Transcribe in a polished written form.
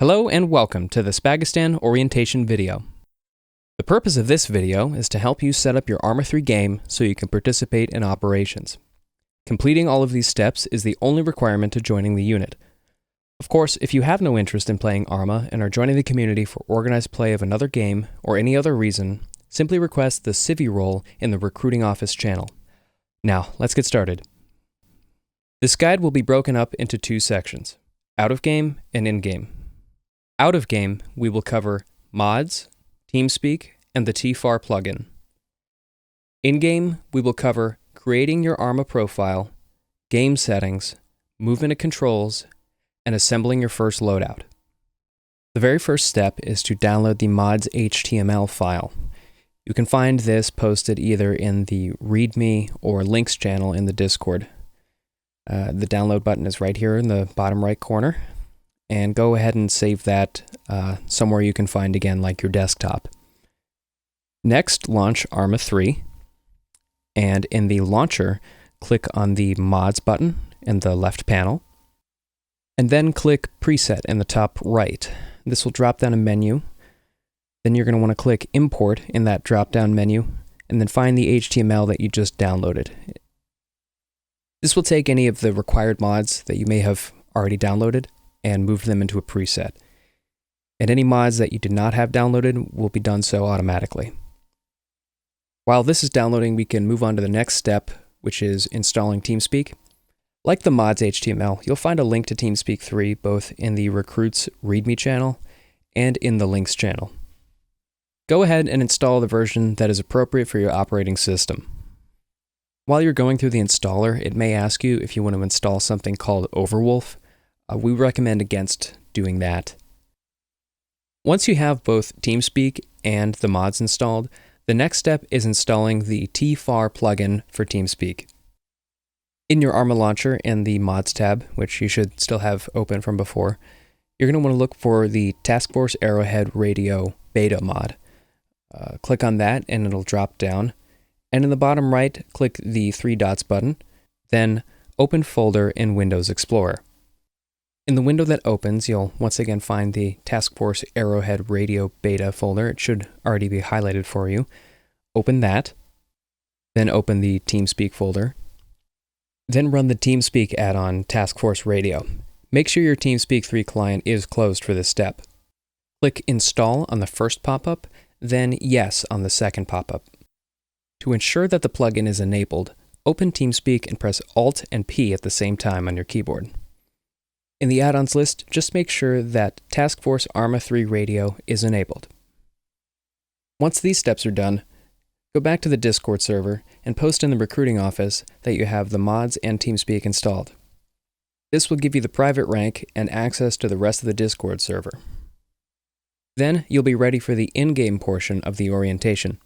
Hello and welcome to the Spagistan orientation video. The purpose of this video is to help you set up your Arma 3 game so you can participate in operations. Completing all of these steps is the only requirement to joining the unit. Of course, if you have no interest in playing Arma and are joining the community for organized play of another game or any other reason, simply request the Civvy role in the Recruiting Office channel. Now, let's get started. This guide will be broken up into two sections, out of game and in game. Out of game, we will cover mods, Teamspeak, and the TFAR plugin. In game, we will cover creating your Arma profile, game settings, movement and controls, and assembling your first loadout. The very first step is to download the mods HTML file. You can find this posted either in the README or links channel in the Discord. The download button is right here in the bottom right corner, and go ahead and save that somewhere you can find again, like your desktop. Next, launch Arma 3, and in the launcher, click on the Mods button in the left panel, and then click Preset in the top right. This will drop down a menu. Then you're going to want to click Import in that drop-down menu, and then find the HTML that you just downloaded. This will take any of the required mods that you may have already downloaded and move them into a preset. And any mods that you did not have downloaded will be done so automatically. While this is downloading, we can move on to the next step, which is installing Teamspeak. Like the mods HTML, you'll find a link to Teamspeak 3 both in the Recruits README channel and in the links channel. Go ahead and install the version that is appropriate for your operating system. While you're going through the installer, it may ask you if you want to install something called Overwolf. We recommend against doing that. Once you have both Teamspeak and the mods installed, the next step is installing the TFAR plugin for Teamspeak. In your Arma launcher in the Mods tab, which you should still have open from before, you're going to want to look for the Task Force Arrowhead Radio Beta mod. Click on that and it'll drop down. And in the bottom right, click the three dots button, then Open Folder in Windows Explorer. In the window that opens, you'll once again find the Task Force Arrowhead Radio Beta folder. It should already be highlighted for you. Open that, then open the Teamspeak folder. Then run the Teamspeak add-on Task Force Radio. Make sure your Teamspeak 3 client is closed for this step. Click Install on the first pop-up, then Yes on the second pop-up. To ensure that the plugin is enabled, open Teamspeak and press Alt and P at the same time on your keyboard. In the add-ons list, just make sure that Task Force Arma 3 Radio is enabled. Once these steps are done, go back to the Discord server and post in the Recruiting Office that you have the mods and Teamspeak installed. This will give you the private rank and access to the rest of the Discord server. Then you'll be ready for the in-game portion of the orientation.